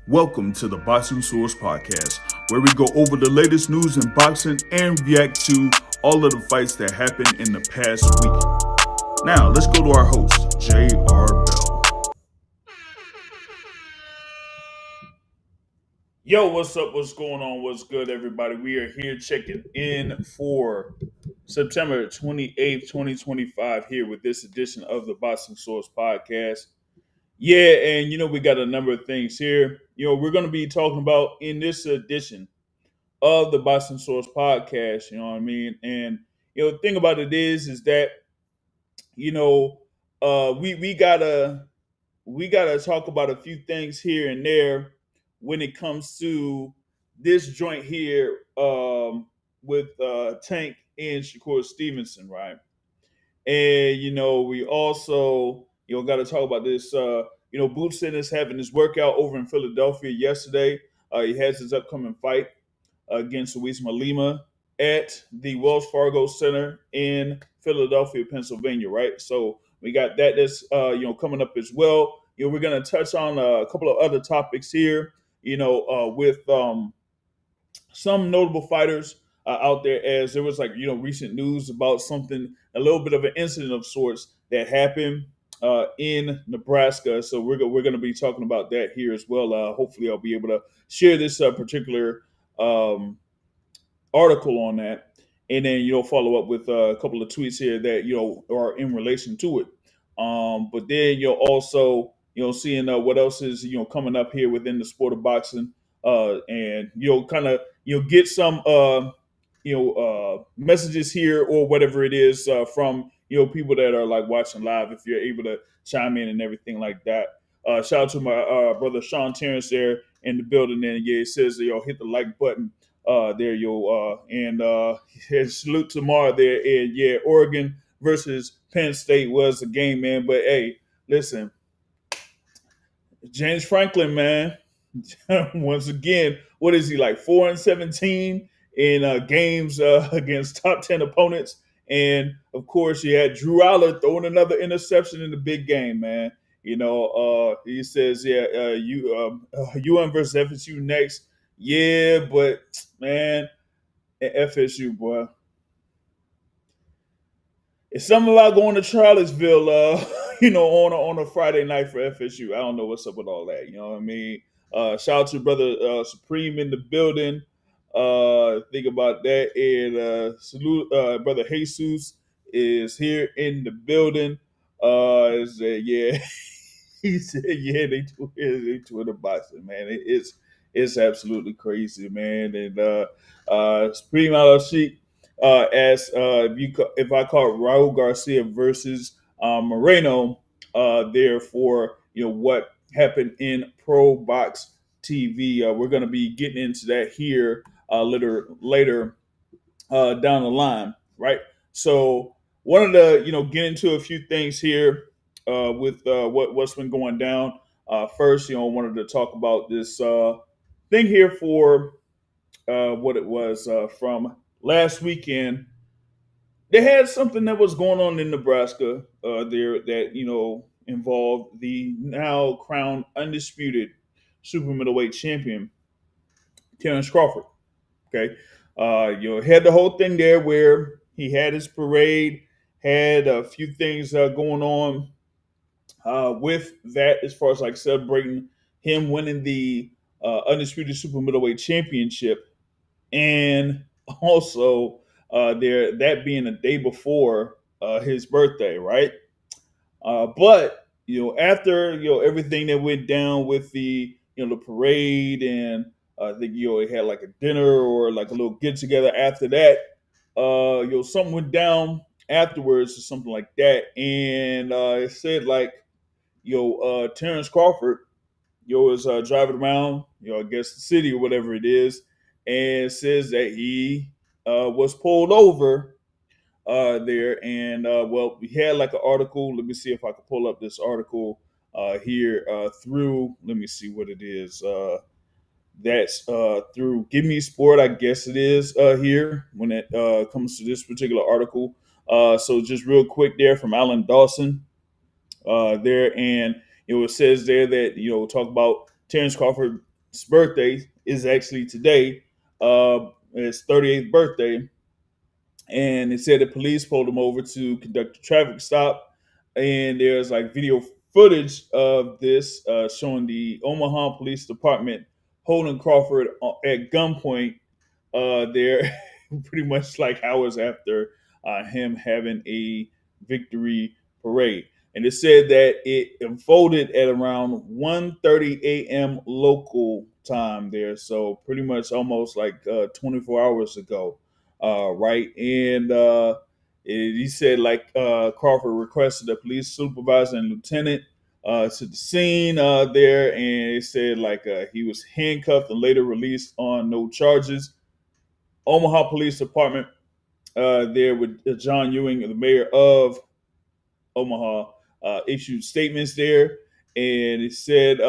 Welcome to the Boxing Source Podcast, where we go over the latest news in boxing and react to all of the fights that happened in the past week. Now, let's go to our host, J.R. Bell. Yo, what's up? What's going on? What's good, everybody? We are here checking in for September 28th, 2025, here with this edition of the Boxing Source Podcast. Yeah, and we got a number of things here. We're going to be talking about in this edition of the Boston Source podcast. You know what I mean? And the thing about it is that we gotta talk about a few things here and there when it comes to this joint here with Tank and Shakur Stevenson, right? And we also got to talk about this. Boots is having his workout over in Philadelphia yesterday. He has his upcoming fight against Luis Lima at the Wells Fargo Center in Philadelphia, Pennsylvania. Right. So we got that. That's coming up as well. We're gonna touch on a couple of other topics here. With some notable fighters out there, as there was recent news about something, a little bit of an incident of sorts that happened in Nebraska. So we're going to be talking about that here as well. Hopefully, I'll be able to share this particular article on that, and then follow up with a couple of tweets here that are in relation to it. But then you'll also seeing what else is coming up here within the sport of boxing, and kind of get some messages here or whatever it is from people that are like watching live, if you're able to chime in and everything like that. Shout out to my brother Sean Terrence there in the building, and it says hit the like button there, and salute to Mar there. And Oregon versus Penn State was a game, man. But hey, listen, James Franklin, man, once again, what is he, like 4-17 in games against top 10 opponents? And of course, you had Drew Aller throwing another interception in the big game, man. He says, UM versus FSU next. Yeah, but man, FSU, boy, it's something about going to Charlottesville, on a Friday night for FSU. I don't know what's up with all that. You know what I mean? Shout out to brother Supreme in the building. Think about that, and salute brother Jesus is here in the building. Yeah, he said, yeah, they Twitter boxing, man. It's absolutely crazy, man. And Supreme Al-Sheikh asked if I call Raul Garcia versus Moreno there for what happened in Pro Box TV. We're going to be getting into that here later down the line, right? So wanted to get into a few things here with what's been going down. First, wanted to talk about this thing here for what it was from last weekend. They had something that was going on in Nebraska there that involved the now crowned undisputed super middleweight champion Terrence Crawford. Okay, had the whole thing there where he had his parade, had a few things going on with that as far as like celebrating him winning the undisputed super middleweight championship, and also that being a day before his birthday, right? But after everything that went down with the the parade, and I think it had like a dinner or like a little get together after that. Something went down afterwards or something like that, and it said like Terrence Crawford was driving around I guess the city or whatever it is, and says that he was pulled over there, and we had like an article. Let me see if I can pull up this article here through. Let me see what it is. That's through Give Me Sport, I guess it is here when it comes to this particular article. So just real quick there from Alan Dawson there, and it says there that talk about Terrence Crawford birthday is actually today. His 38th birthday, and it said the police pulled him over to conduct a traffic stop. And there's like video footage of this showing the Omaha Police Department holding Crawford at gunpoint there, pretty much like hours after him having a victory parade. And it said that it unfolded at around 1:30 a.m. local time there, so pretty much almost like 24 hours ago, right? And he said like Crawford requested a police supervisor and lieutenant to the scene there, and it said like he was handcuffed and later released on no charges. Omaha Police Department there with John Ewing, the mayor of Omaha, issued statements there, and it said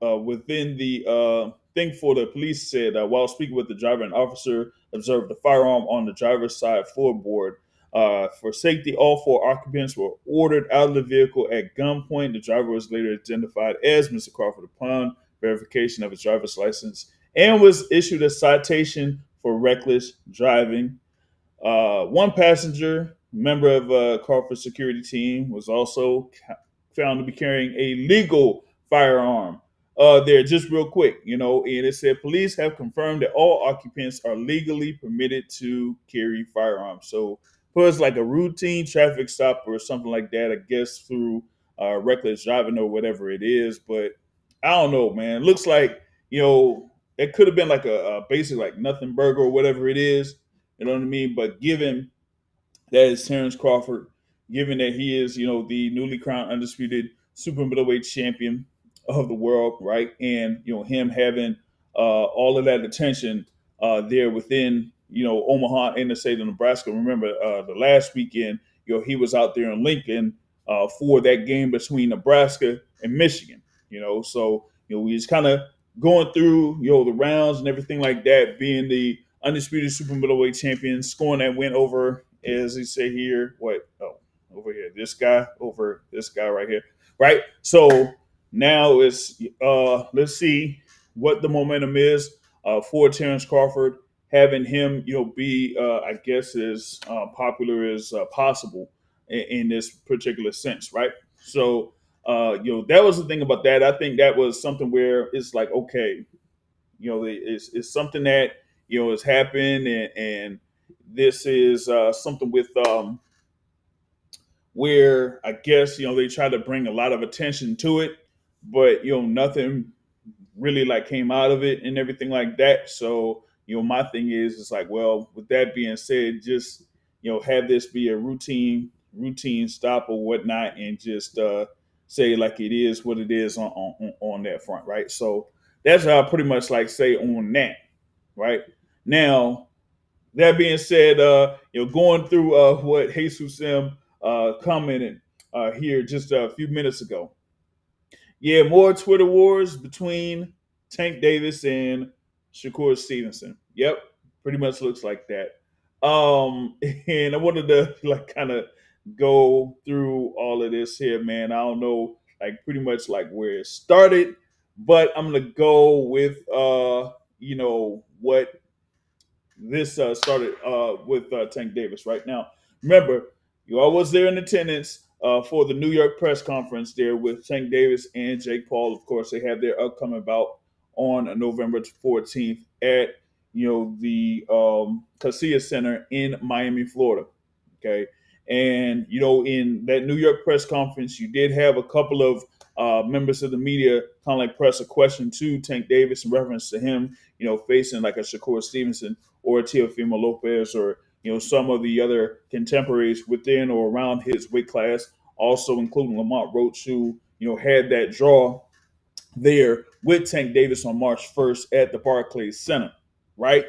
within the thing for the police said while speaking with the driver, an officer observed the firearm on the driver's side floorboard. For safety, all four occupants were ordered out of the vehicle at gunpoint. The driver was later identified as Mr. Crawford upon verification of his driver's license and was issued a citation for reckless driving. One passenger, member of Crawford's security team, was also found to be carrying a legal firearm. There, just real quick, and it said police have confirmed that all occupants are legally permitted to carry firearms. So, was like a routine traffic stop or something like that, I guess, through reckless driving or whatever it is. But I don't know, man. Looks like it could have been like a basic like nothing burger or whatever it is. You know what I mean? But given that is Terrence Crawford, given that he is, the newly crowned undisputed super middleweight champion of the world, right? And him having all of that attention there within Omaha and the state of Nebraska. Remember the last weekend, he was out there in Lincoln for that game between Nebraska and Michigan. So we just kind of going through the rounds and everything like that, being the undisputed super middleweight champion, scoring that win over, as they say here, over here, this guy over this guy right here, right? So now it's let's see what the momentum is for Terrence Crawford, having him be I guess as popular as possible in this particular sense, right? So that was the thing about that. I think that was something where it's like, okay, it's something that has happened, and this is something with where I guess they try to bring a lot of attention to it, but nothing really like came out of it and everything like that. So my thing is, it's like, well, with that being said, just have this be a routine stop or whatnot, and just say like it is what it is on that front, right? So that's how I pretty much like say on that, right? Now, that being said, going through what Jesus M commented here just a few minutes ago. Yeah, more Twitter wars between Tank Davis and Shakur Stevenson. Yep, pretty much looks like that. And I wanted to like kind of go through all of this here, man. I don't know, like pretty much like where it started, but I'm gonna go with what this started with Tank Davis right now. Remember, you all was there in attendance for the New York press conference there with Tank Davis and Jake Paul. Of course, they have their upcoming bout on November 14th at the Casilla Center in Miami, Florida. Okay, and in that New York press conference, you did have a couple of members of the media kind of like press a question to Tank Davis in reference to him, facing like a Shakur Stevenson or a Teofimo Lopez, or some of the other contemporaries within or around his weight class, also including Lamont Roach, who had that draw there with Tank Davis on March 1st at the Barclays Center, right?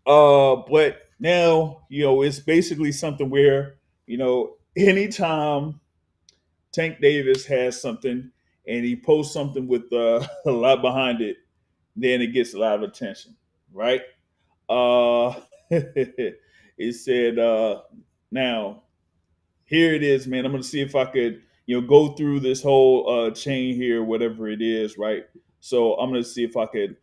But now it's basically something where anytime Tank Davis has something and he posts something with a lot behind it, then it gets a lot of attention, right? Uh, it said, now here it is, man. I'm going to see if I could, go through this whole chain here, whatever it is, right? So I'm going to see if I could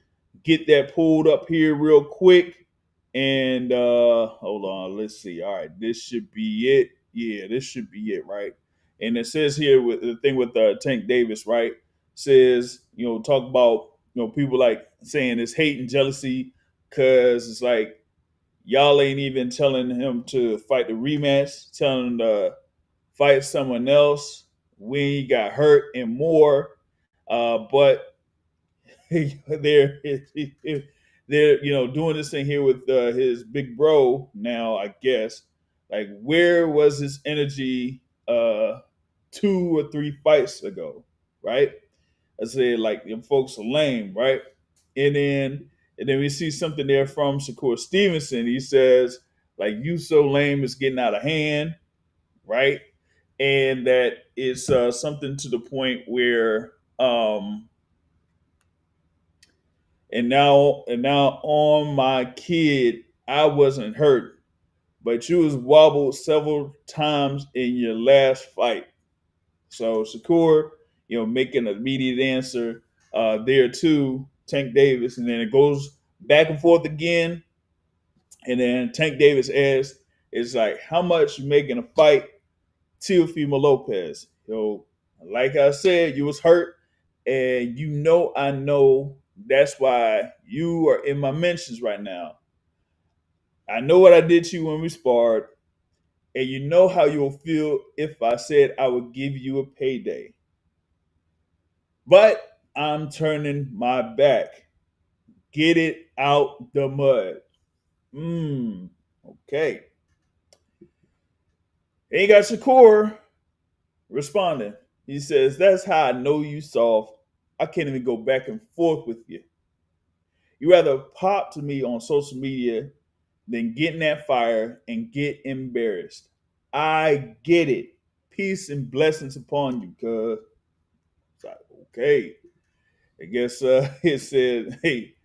get that pulled up here real quick. And hold on, let's see. All right, this should be it. Yeah, this should be it, right? And it says here with the thing with Tank Davis, right? Says, talk about, people like saying it's hate and jealousy because it's like y'all ain't even telling him to fight the rematch, telling him to fight someone else when he got hurt and more. But they're they're doing this thing here with his big bro now. I guess like where was his energy 2 or 3 fights ago, right? I said like them folks are lame, right? And then and then we see something there from Shakur Stevenson. He says like you so lame it's getting out of hand, right? And that is something to the point where and now on my kid, I wasn't hurt, but you was wobbled several times in your last fight. So Shakur, making an immediate answer there too, Tank Davis, and then it goes back and forth again, and then Tank Davis asks, "It's like how much you making a fight, Teofimo Lopez?" Like I said, you was hurt, and I know that's why you are in my mentions right now. I know what I did to you when we sparred, and you know how you'll feel if I said I would give you a payday. But I'm turning my back. Get it out the mud. Okay. And you got Shakur responding. He says, "That's how I know you soft. I can't even go back and forth with you. You rather pop to me on social media than get in that fire and get embarrassed. I get it. Peace and blessings upon you, cuz." It's like, okay. I guess it said, hey,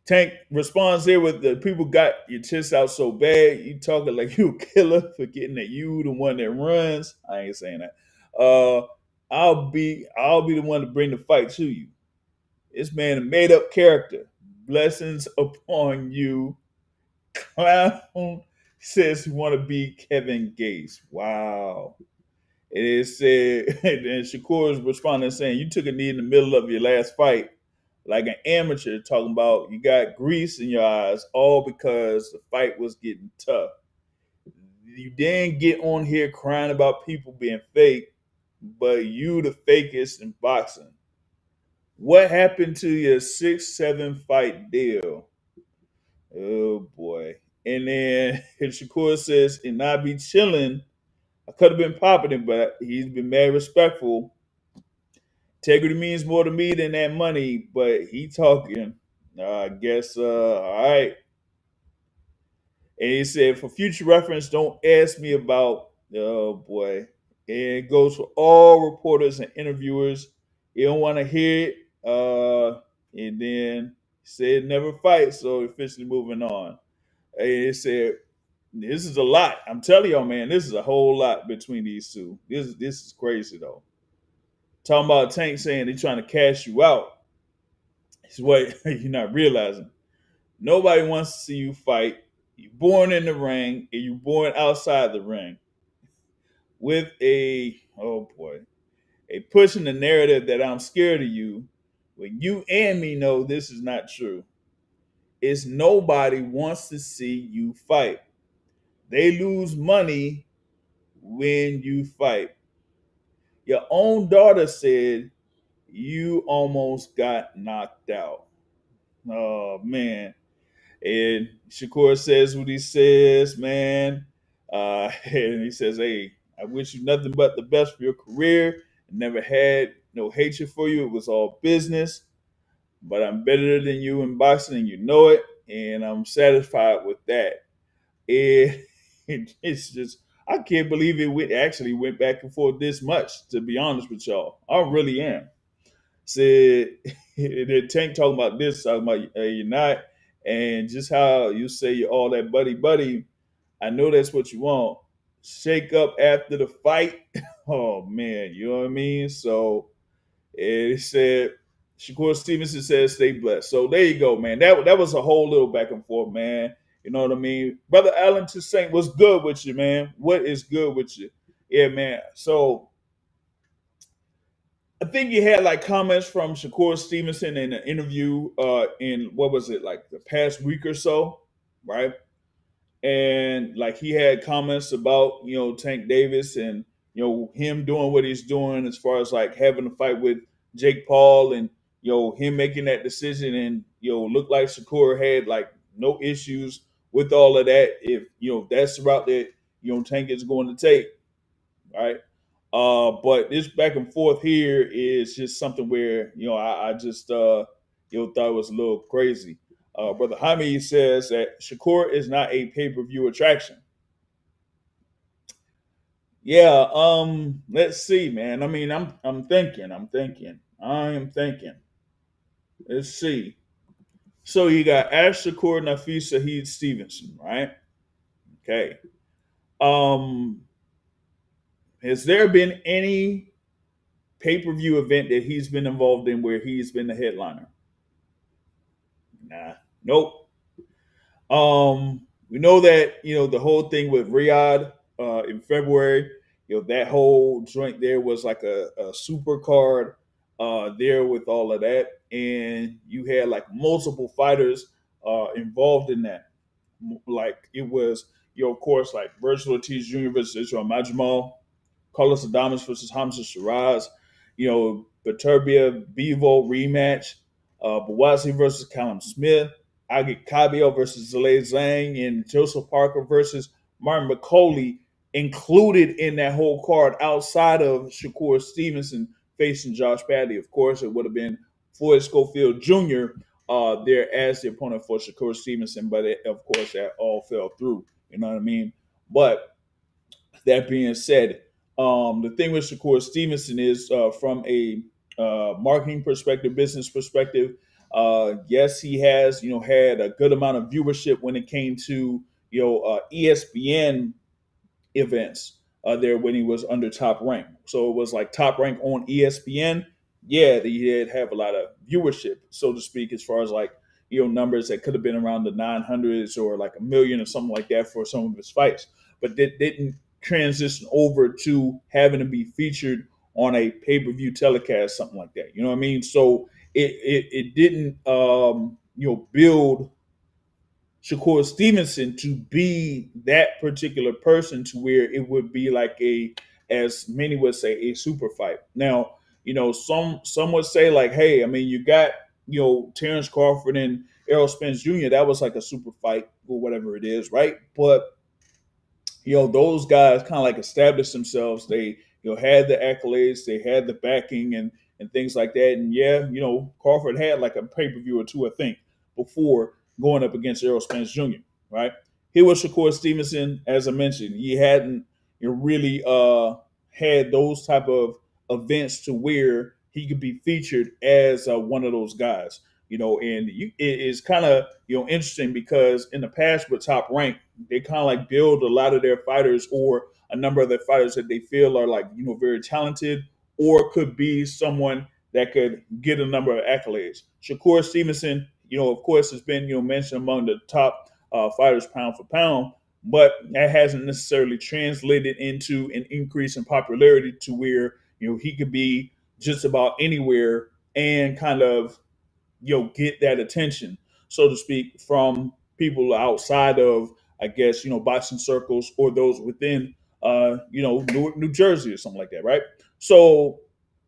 Tank responds there with the people got your chest out so bad, you talking like you a killer, forgetting that you the one that runs. I ain't saying that. I'll be the one to bring the fight to you. This man a made up character. Blessings upon you. Clown says he want to be Kevin Gates. Wow. And it said, and Shakur is responding saying, "You took a knee in the middle of your last fight like an amateur, talking about you got grease in your eyes, all because the fight was getting tough. You didn't get on here crying about people being fake, but you the fakest in boxing. What happened to your 6-7 fight deal?" Oh boy. And then Shakur says, "And I be chilling. I could have been popping it, but he's been mad respectful. Integrity means more to me than that money, but he talking. I guess, all right." And he said, "For future reference, don't ask me about," oh boy. And it goes for all reporters and interviewers. You don't want to hear it. And then he said, "Never fight." So officially moving on. And he said, "This is a lot. I'm telling y'all, man, this is a whole lot between these two. This is crazy though." Talking about Tank saying they're trying to cash you out. It's what you're not realizing. Nobody wants to see you fight. You're born in the ring and you're born outside the ring with oh boy, a pushing the narrative that I'm scared of you when you and me know this is not true. It's nobody wants to see you fight. They lose money when you fight. Your own daughter said you almost got knocked out. Oh man. And Shakur says what he says, man. And he says, "Hey, I wish you nothing but the best for your career. I never had no hatred for you. It was all business. But I'm better than you in boxing, and you know it. And I'm satisfied with that." And it's just, I can't believe actually went back and forth this much, to be honest with y'all. I really am. Said the Tank talking about this, talking about you're not, and just how you say you're all that buddy buddy. I know that's what you want. Shake up after the fight. Oh man, you know what I mean? So it said Shakur Stevenson says stay blessed. So there you go, man. That was a whole little back and forth, man. You know what I mean? Brother Allen to Saint, what's good with you, man? What is good with you? Yeah, man. So I think you had like comments from Shakur Stevenson in an interview in what was it, like the past week or so, right? And like he had comments about Tank Davis and him doing what he's doing as far as like having a fight with Jake Paul and him making that decision and looked like Shakur had like no issues with all of that if that's the route that Tank is going to take, right? But this back and forth here is just something where I just thought it was a little crazy. Brother Jaime says that Shakur is not a pay per view attraction. Yeah, let's see, man. I mean, I am thinking. Let's see. So you got Ash Shakur, Nafisa Heed Stevenson, right? Okay. Um, has there been any pay per view event that he's been involved in where he's been the headliner? Nah, nope. We know that the whole thing with Riyadh in February. That whole joint there was like a super card there with all of that, and you had like multiple fighters involved in that. Like it was, of course, like Virgil Ortiz Jr. versus Israel Majamal, Carlos Adames versus Hamza Shiraz, Viterbia Bevo rematch, Bawazi versus Callum Smith, Agit Cabio versus Zalay Zhang, and Joseph Parker versus Martin McCauley included in that whole card outside of Shakur Stevenson facing Josh Padley. Of course, it would have been Floyd Schofield Jr. There as the opponent for Shakur Stevenson, but of course that all fell through. You know what I mean? But that being said, the thing with Shakur Stevenson is from a marketing perspective, business perspective. Yes, he has had a good amount of viewership when it came to ESPN events there when he was under Top Rank. So it was like Top Rank on ESPN. Yeah, he did have a lot of viewership, so to speak, as far as like numbers that could have been around the 900s or like a million or something like that for some of his fights, but that didn't transition over to having to be featured on a pay per view telecast, something like that. You know what I mean? So it didn't build Shakur Stevenson to be that particular person to where it would be like as many would say, a super fight. Now, some would say like, hey, I mean, you got Terrence Crawford and Errol Spence Jr. That was like a super fight or whatever it is, right? But those guys kind of like established themselves. They had the accolades, they had the backing and things like that. And yeah, Crawford had like a pay per view or two, I think, before going up against Errol Spence Jr. Right? Here was Shakur Stevenson, as I mentioned, he hadn't really had those type of events to where he could be featured as one of those guys. And it is kind of interesting because in the past with Top Rank, they kind of like build a lot of their fighters or a number of their fighters that they feel are like very talented or could be someone that could get a number of accolades. Shakur Stevenson, of course, has been mentioned among the top fighters pound for pound, but that hasn't necessarily translated into an increase in popularity to where he could be just about anywhere and kind of get that attention, so to speak, from people outside of, I guess, boxing circles or those within, New Jersey or something like that, right? So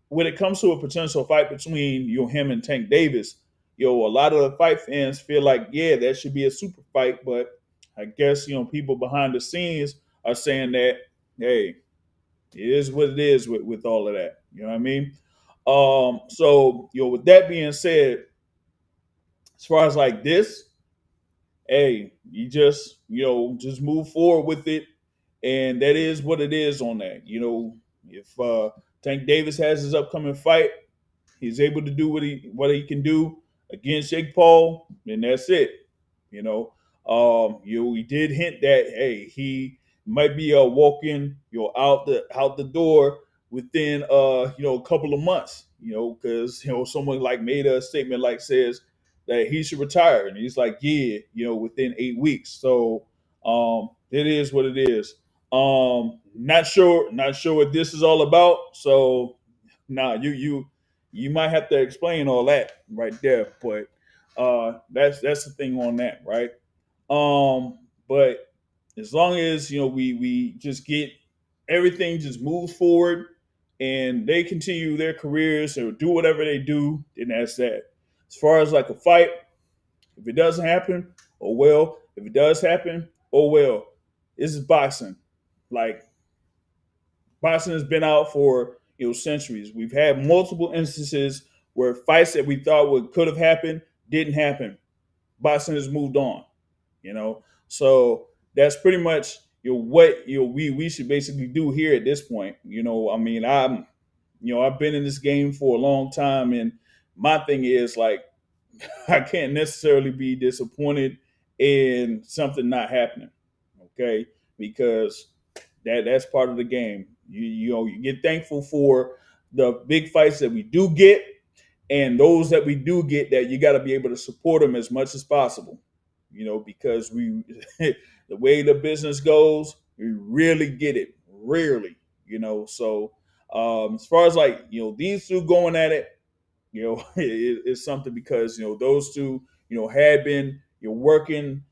when it comes to a potential fight between him and Tank Davis, a lot of the fight fans feel like, yeah, that should be a super fight, but I guess people behind the scenes are saying that, hey, it is what it is with all of that. You know what I mean? So with that being said, as far as like this, hey, you just move forward with it, and that is what it is on that. If Tank Davis has his upcoming fight, he's able to do what he can do against Jake Paul, then that's it. We did hint that hey, he might be walking out the door within a couple of months. because someone like made a statement like says that he should retire, and he's like, yeah, within 8 weeks. So it is what it is. Not sure what this is all about. So nah, you might have to explain all that right there. But that's the thing on that, right? But as long as we just get everything just moves forward and they continue their careers or do whatever they do, then that's that. As far as like a fight, if it doesn't happen, oh well. If it does happen, oh well. This is boxing. Like boxing has been out for centuries. We've had multiple instances where fights that we thought could have happened didn't happen. Boxing has moved on. So that's pretty much what we should basically do here at this point. I mean, I've been in this game for a long time, and my thing is like I can't necessarily be disappointed in something not happening. Okay, because that's part of the game. You get thankful for the big fights that we do get, and those that we do get, that you got to be able to support them as much as possible. Because we the way the business goes, we really get it rarely. So as far as like these two going at it, it's something because those two had been working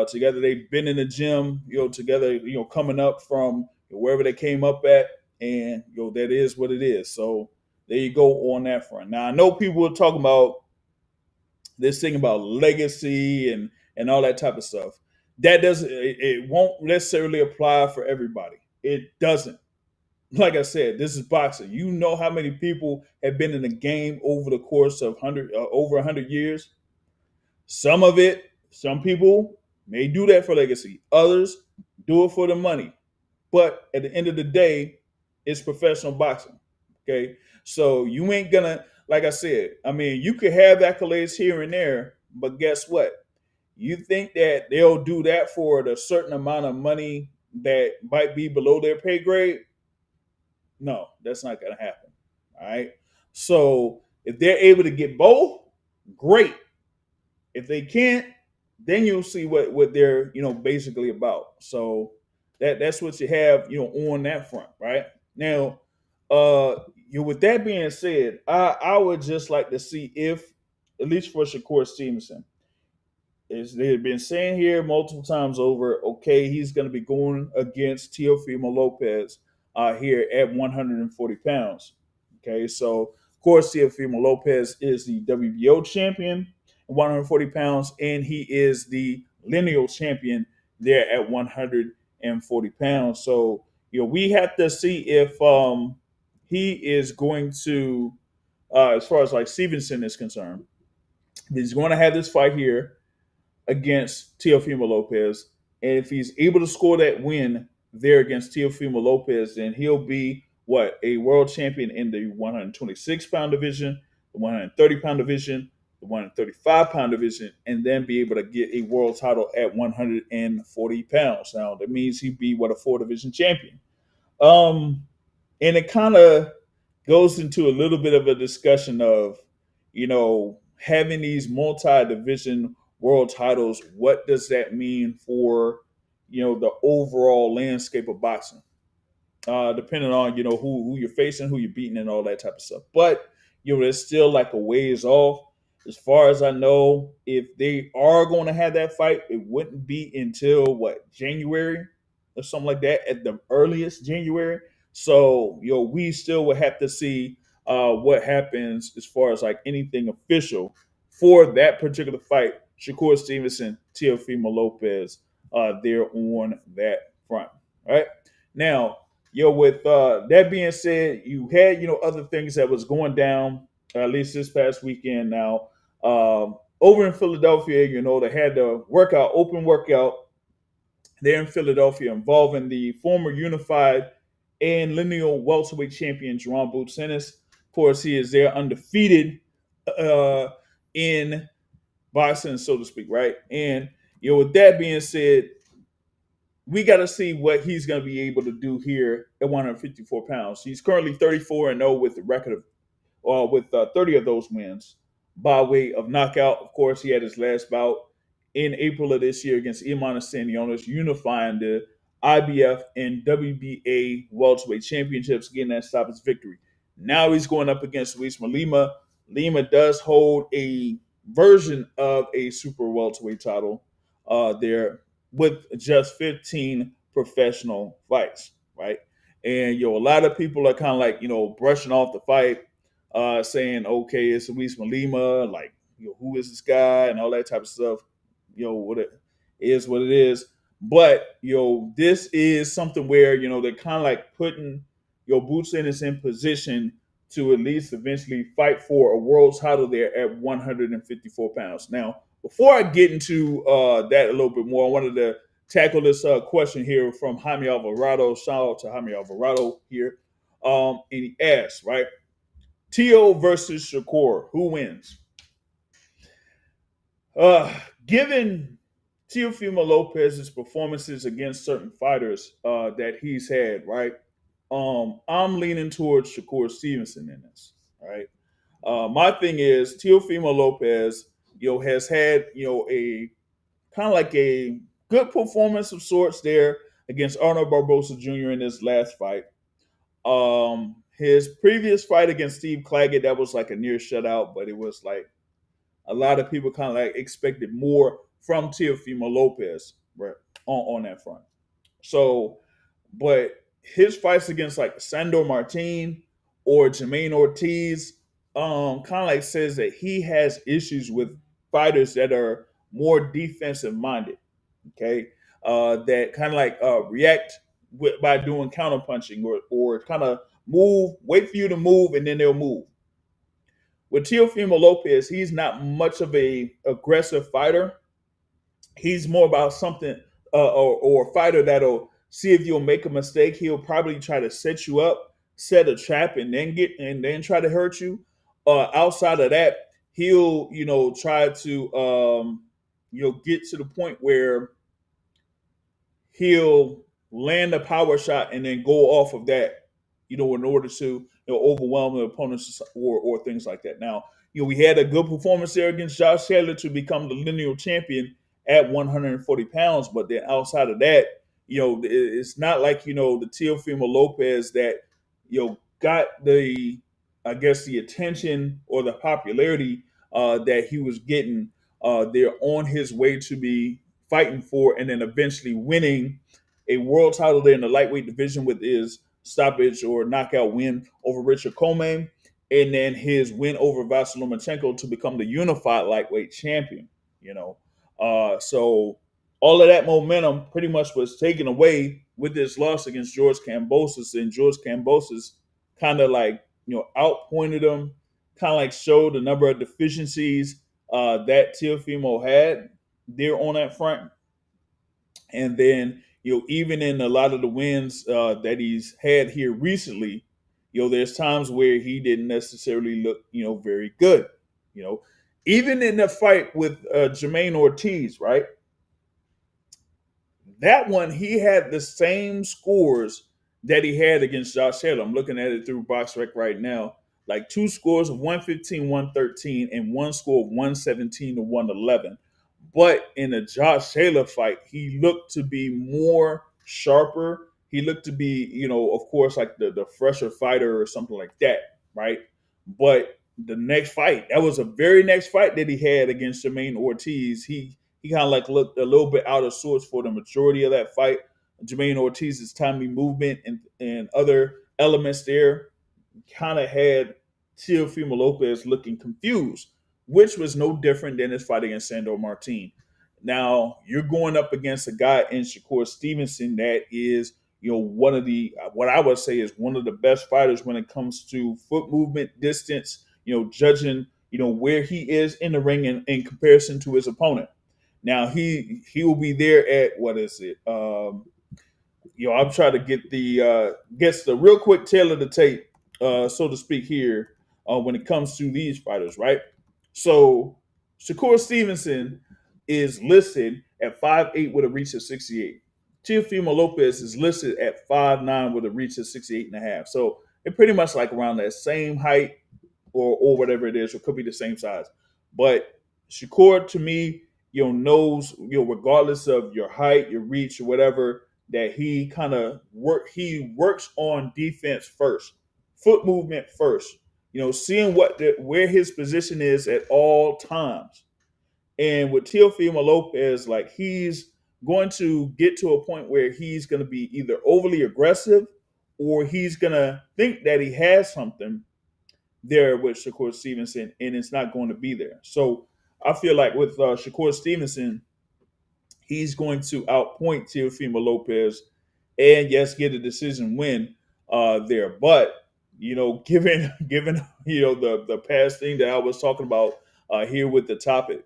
together. They've been in the gym together, coming up from wherever they came up at, and that is what it is. So there you go on that front. Now I know people are talking about this thing about legacy and all that type of stuff. That doesn't it won't necessarily apply for everybody. It doesn't. Like I said, this is boxing. You know how many people have been in the game over the course of over 100 years. Some people may do that for legacy. Others do it for the money. But at the end of the day, it's professional boxing. Okay, so you ain't gonna, like I said. I mean, you could have accolades here and there, but guess what? You think that they'll do that for the certain amount of money that might be below their pay grade? No, that's not going to happen. All right. So if they're able to get both, great. If they can't, then you'll see what they're basically about. So that's what you have on that front, right? Now, with that being said, I would just like to see if, at least for Shakur Stevenson, is they've been saying here multiple times over, okay, he's going to be going against Teofimo Lopez here at 140 pounds. Okay, so of course, Teofimo Lopez is the WBO champion at 140 pounds, and he is the lineal champion there at 140 pounds. So, we have to see if he is going to, as far as like Stevenson is concerned, he's going to have this fight here against Teofimo Lopez. And if he's able to score that win there against Teofimo Lopez, then he'll be a world champion in the 126-pound division, the 130-pound division, the 135-pound division, and then be able to get a world title at 140 pounds. Now that means he'd be a four-division champion. And it kind of goes into a little bit of a discussion of, having these multi-division world titles. What does that mean for, the overall landscape of boxing? Depending on who you're facing, who you're beating, and all that type of stuff. But there's still like a ways off. As far as I know, if they are going to have that fight, it wouldn't be until January or something like that, at the earliest January. So we still would have to see what happens as far as like anything official for that particular fight. Shakur Stevenson, Teofimo Lopez, there on that front. All right. Now, with that being said, you had other things that was going down at least this past weekend. Now, over in Philadelphia, they had the open workout there in Philadelphia involving the former unified and lineal welterweight champion Jerome Boots Ennis. Of course, he is there undefeated in boxing, so to speak, right? And with that being said, we got to see what he's going to be able to do here at 154 pounds. He's currently 34-0 with a record of with 30 of those wins by way of knockout. Of course, he had his last bout in April of this year against Iman Stanionis, unifying the IBF and WBA welterweight championships, getting that stoppage victory. Now he's going up against Luis Lima. Lima does hold a version of a super welterweight title there with just 15 professional fights, right? And a lot of people are kind of like brushing off the fight, saying, "Okay, it's Luis Lima. Like, who is this guy?" and all that type of stuff. What it is, what it is. But this is something where they're kind of like putting your boots in position to at least eventually fight for a world title there at 154 pounds. Now, before I get into that a little bit more, I wanted to tackle this question here from Jaime Alvarado. Shout out to Jaime Alvarado here. And he asks, right, Tio versus Shakur, who wins? Given Teofimo Lopez's performances against certain fighters that he's had, right, I'm leaning towards Shakur Stevenson in this, right? My thing is Teofimo Lopez, has had, a kind of like a good performance of sorts there against Arnold Barbosa Jr. in his last fight. His previous fight against Steve Claggett, that was like a near shutout, but it was like a lot of people kind of like expected more from Teofimo Lopez, right, on that front. So, but his fights against like Sandor Martin or Jermaine Ortiz, kind of like says that he has issues with fighters that are more defensive minded. Okay, that kind of like react by doing counter punching or kind of move, wait for you to move, and then they'll move. With Teofimo Lopez, he's not much of a aggressive fighter. He's more about something or a fighter that'll see if you'll make a mistake. He'll probably try to set you up, set a trap, and then try to hurt you. Outside of that, he'll try to get to the point where he'll land a power shot and then go off of that, in order to overwhelm the opponents or things like that. Now, we had a good performance there against Josh Taylor to become the lineal champion at 140 pounds, but then outside of that, it's not like the Teofimo Lopez that got the, I guess, the attention or the popularity that he was getting there on his way to be fighting for and then eventually winning a world title there in the lightweight division with his stoppage or knockout win over Richard Coleman, and then his win over Vasily Lomachenko to become the unified lightweight champion. So all of that momentum pretty much was taken away with this loss against George Kambosos, and George Kambosos kind of like outpointed him, kind of like showed a number of deficiencies that Teofimo had there on that front. And then, even in a lot of the wins that he's had here recently, there's times where he didn't necessarily look, very good. Even in the fight with Jermaine Ortiz, right? That one, he had the same scores that he had against Josh Taylor. I'm looking at it through BoxRec right now. Like two scores of 115, 113, and one score of 117 to 111. But in the Josh Taylor fight, he looked to be more sharper. He looked to be, of course, like the fresher fighter or something like that, right? But the next fight, that was a very next fight that he had against Jermaine Ortiz. He kind of like looked a little bit out of sorts for the majority of that fight. Jermaine Ortiz's timely movement and other elements there kind of had Teofimo Lopez looking confused, which was no different than his fight against Sandor Martin. Now, you're going up against a guy in Shakur Stevenson that is, one of the, what I would say is one of the best fighters when it comes to foot movement, distance, judging, where he is in the ring in comparison to his opponent. Now, he will be there at, what is it? I'm trying to get the real quick tail of the tape, so to speak, here when it comes to these fighters, right? So Shakur Stevenson is listed at 5'8" with a reach of 68. Teofimo Lopez is listed at 5'9" with a reach of 68 and a half. So they're pretty much like around that same height. or whatever it is, or could be the same size. But Shakur to me, knows, regardless of your height, your reach, or whatever, that he kind of he works on defense first, foot movement first. Seeing where his position is at all times. And with Teofimo Lopez, like, he's going to get to a point where he's going to be either overly aggressive or he's going to think that he has something there with Shakur Stevenson, and it's not going to be there. So I feel like with Shakur Stevenson, he's going to outpoint Teofimo Lopez and, yes, get a decision win there. But given the past thing that I was talking about here with the topic,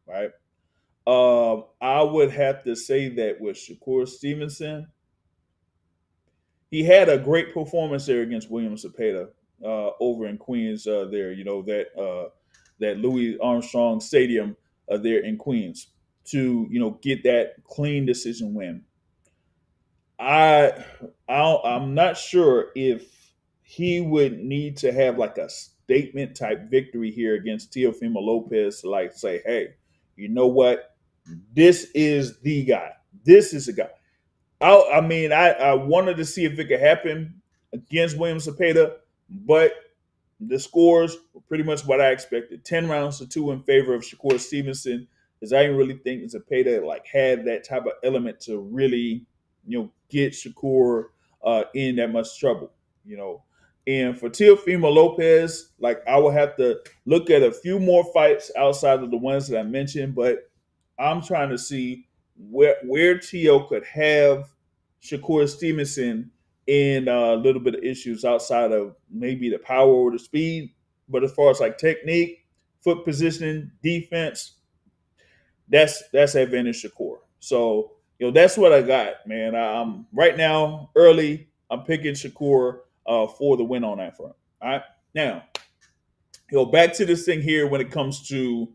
right? I would have to say that with Shakur Stevenson, he had a great performance there against William Cepeda over in Queens. There, that Louis Armstrong Stadium there in Queens to get that clean decision win. I, I'm not sure if he would need to have like a statement type victory here against Teofimo Lopez to like say, hey, you know what? This is the guy. This is the guy. I wanted to see if it could happen against William Cepeda, but the scores were pretty much what I expected. 10 rounds to 2 in favor of Shakur Stevenson, because I didn't really think Cepeda like had that type of element to really, get Shakur in that much trouble, And for Teofimo Lopez, like, I will have to look at a few more fights outside of the ones that I mentioned, but I'm trying to see where Tio could have Shakur Stevenson in a little bit of issues outside of maybe the power or the speed. But as far as like technique, foot positioning, defense, that's advantage Shakur. So that's what I got, man. I'm right now early. I'm picking Shakur for the win on that front. All right, now back to this thing here when it comes to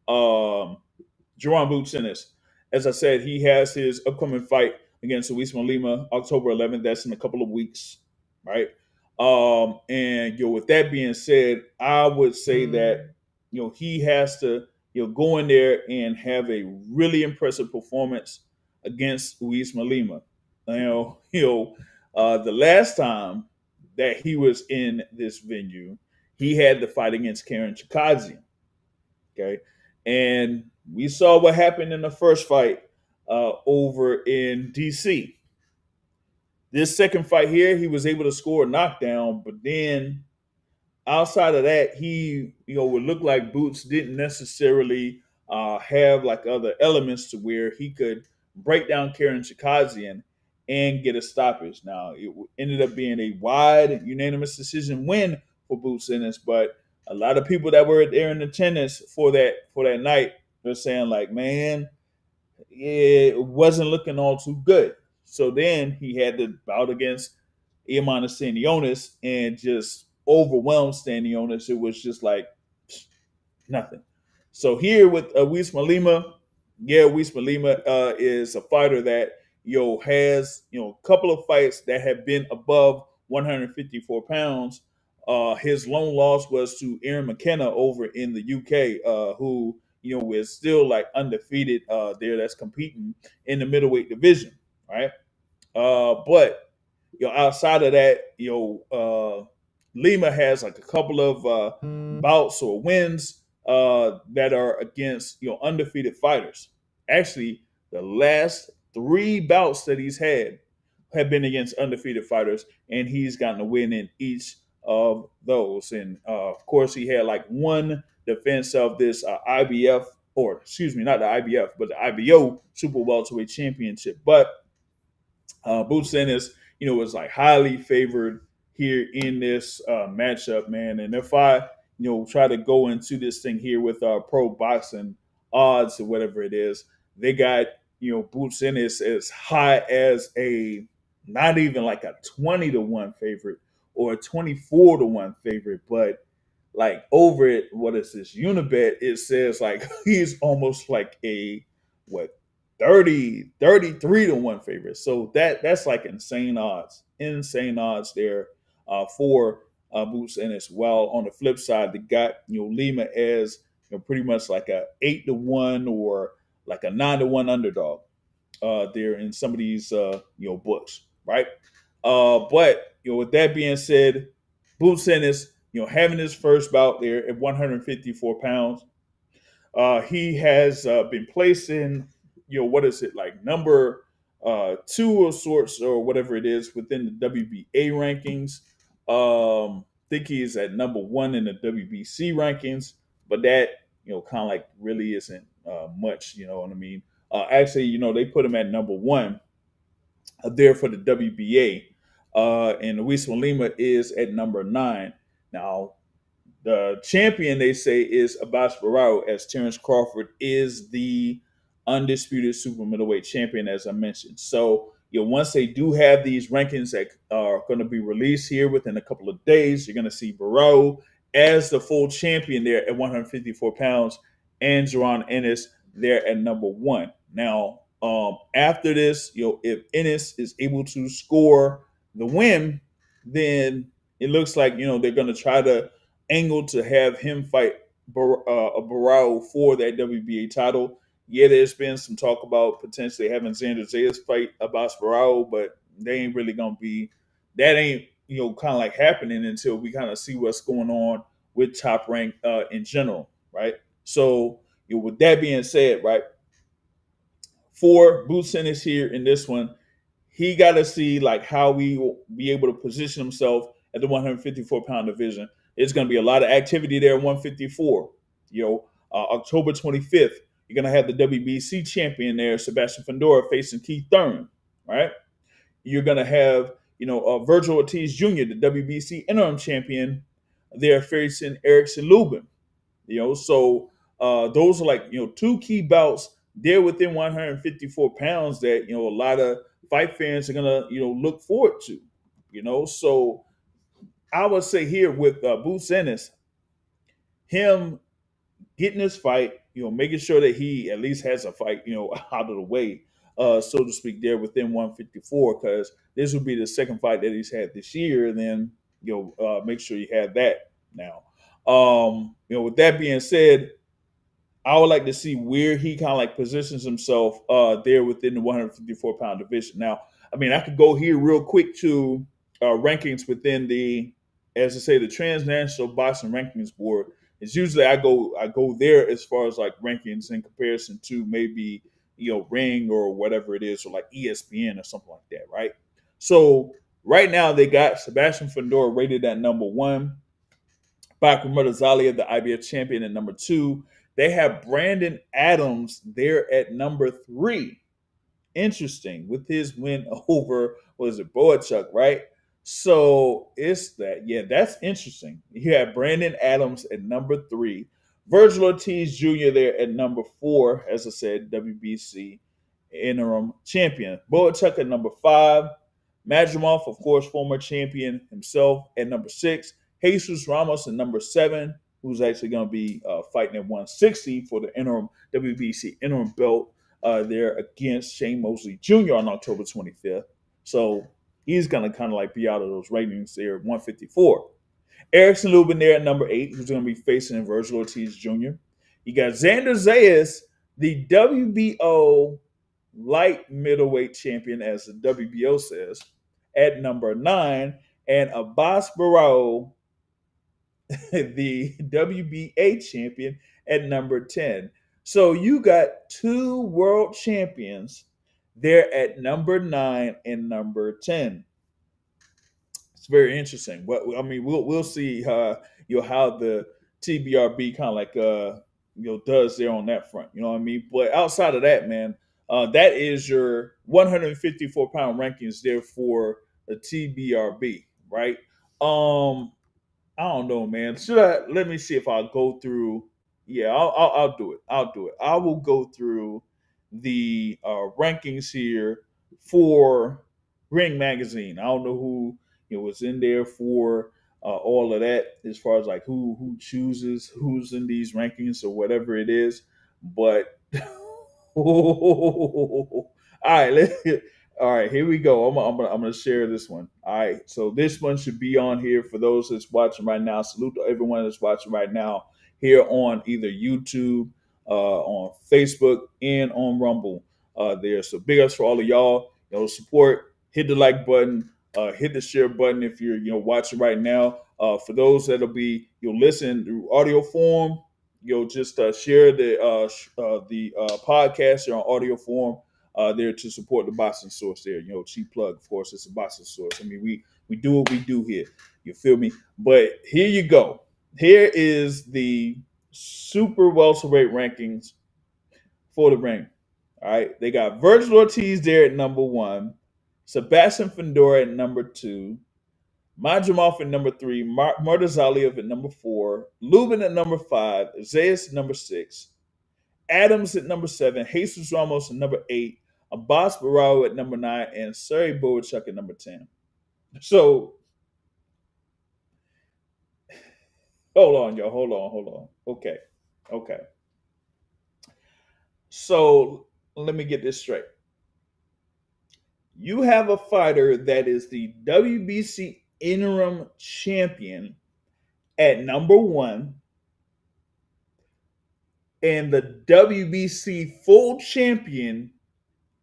Jerron Boots Ennis. As I said, he has his upcoming fight against Luis Lima, October 11th. That's in a couple of weeks, right? And with that being said, I would say that he has to go in there and have a really impressive performance against Luis Lima. The last time that he was in this venue, he had the fight against Karen Chikadzian. Okay, and we saw what happened in the first fight over in DC. This second fight here, he was able to score a knockdown, but then outside of that, he would look like Boots didn't necessarily have like other elements to where he could break down Karen Chikadzian and get a stoppage. Now it ended up being a wide unanimous decision win for Boots Ennis, but a lot of people that were there in attendance for that night were saying like, man, it wasn't looking all too good. So then he had to bout against Iman Stanionis and just overwhelmed Stanionis. It was just like nothing. So here with Wisma Lima, Wisma Lima is a fighter that has a couple of fights that have been above 154 pounds. His lone loss was to Aaron McKenna over in the UK, who is still like undefeated there. That's competing in the middleweight division, right? But outside of that, Lima has like a couple of bouts or wins that are against undefeated fighters. Actually, the last 3 bouts that he's had have been against undefeated fighters, and he's gotten a win in each of those. And of course, he had like one defense of this IBF, or excuse me, not the IBF, but the IBO Super Welterweight Championship. But Boots Ennis, was like highly favored here in this matchup, man. And if I, try to go into this thing here with pro boxing odds or whatever it is, they got, Boots Ennis as high as a not even like a 20-1 favorite or a 24-1 favorite, but like over it, what is this Unibet? It says like he's almost like a what 33-1 favorite. So that's like insane odds there for Boots Ennis. While on the flip side, they got Lima as pretty much like a 8-1 or like a 9-1 underdog there in some of these books, right? But with that being said, Boots Ennis having his first bout there at 154 pounds. He has been placed in, what is it like number two of sorts or whatever it is within the WBA rankings. Think he is at number one in the WBC rankings, but that kind of like really isn't much. You know what I mean? Actually, they put him at number one there for the WBA, and Luis Lima is at number nine. Now, the champion, they say, is Abbas Barao, as Terrence Crawford is the undisputed super middleweight champion, as I mentioned. So, once they do have these rankings that are going to be released here within a couple of days, you're going to see Barao as the full champion there at 154 pounds, and Jerron Ennis there at number one. Now, after this, if Ennis is able to score the win, then it looks like they're going to try to angle to have him fight Barao for that WBA title. Yeah, there's been some talk about potentially having Xander Zayas fight Abbas Barao, but they ain't really gonna be. That ain't kind of like happening until we kind of see what's going on with Top Rank in general, right? So, with that being said, right, for Boots Ennis here in this one, he got to see like how we will be able to position himself at the 154-pound division. It's going to be a lot of activity there at 154. October 25th, you're going to have the WBC champion there, Sebastian Fundora, facing Keith Thurman, right? You're going to have, Virgil Ortiz Jr., the WBC interim champion, there facing Erickson Lubin. So those are like two key bouts there within 154 pounds that a lot of fight fans are gonna look forward to. So I would say here with Boots Ennis, him getting this fight, making sure that he at least has a fight, out of the way, so to speak, there within 154, because this would be the second fight that he's had this year. And then make sure you have that now. With that being said, I would like to see where he kind of like positions himself there within the 154-pound division. Now, I mean, I could go here real quick to rankings within the, as I say, the Transnational Boxing Rankings Board. It's usually I go there as far as like rankings in comparison to maybe Ring or whatever it is, or like ESPN or something like that, right? So right now they got Sebastian Fundora rated at number one. Bakr Murtazalia, the IBF champion, at number two. They have Brandon Adams there at number three. Interesting, with his win over, was it Boachuk, right? So it's that. Yeah, that's interesting. You have Brandon Adams at number three. Virgil Ortiz Jr. there at number four, as I said, WBC interim champion. Boachuk at number five. Madrimov, of course, former champion himself, at number six. Jesus Ramos at number seven, who's actually going to be fighting at 160 for the interim WBC interim belt there against Shane Mosley Jr. on October 25th. So he's going to kind of like be out of those ratings there at 154. Erickson Lubin there at number eight, who's going to be facing Virgil Ortiz Jr. You got Xander Zayas, the WBO light middleweight champion, as the WBO says, at number nine, and Abbas Barao, the WBA champion, at number 10. So you got two world champions there at number 9 and number 10. It's very interesting. Well, I mean, we'll see how the TBRB kind of like does there on that front. You know what I mean? But outside of that, man, that is your 154-pound rankings there for the TBRB, right? I don't know, man. Should I? Let me see if I'll go through. Yeah, I'll do it. I'll do it. I will go through the rankings here for Ring Magazine. I don't know who was in there for all of that, as far as like who chooses who's in these rankings or whatever it is. But all right, all right, here we go. I'm gonna share this one. All right, so this one should be on here for those that's watching right now. Salute to everyone that's watching right now here on either YouTube, on Facebook, and on Rumble. There, so big ups for all of y'all. Support. Hit the like button. Hit the share button if you're watching right now. For those that'll be listen through audio form, just share the podcast here on audio form there to support the Boston source there. Cheap plug, of course, it's a Boston source. I mean, we do what we do here. You feel me? But here you go. Here is the super welterweight rankings for the ring. All right. They got Virgil Ortiz there at number one, Sebastian Fundora at number two, Majumov at number three, Murtazaliev at number four, Lubin at number five, Zayas at number six, Adams at number seven, Jesus Ramos at number eight, Abbas Barao at number nine, and Sergey Bovichuk at number 10. So, hold on, y'all. Hold on. Okay. So, let me get this straight. You have a fighter that is the WBC interim champion at number one, and the WBC full champion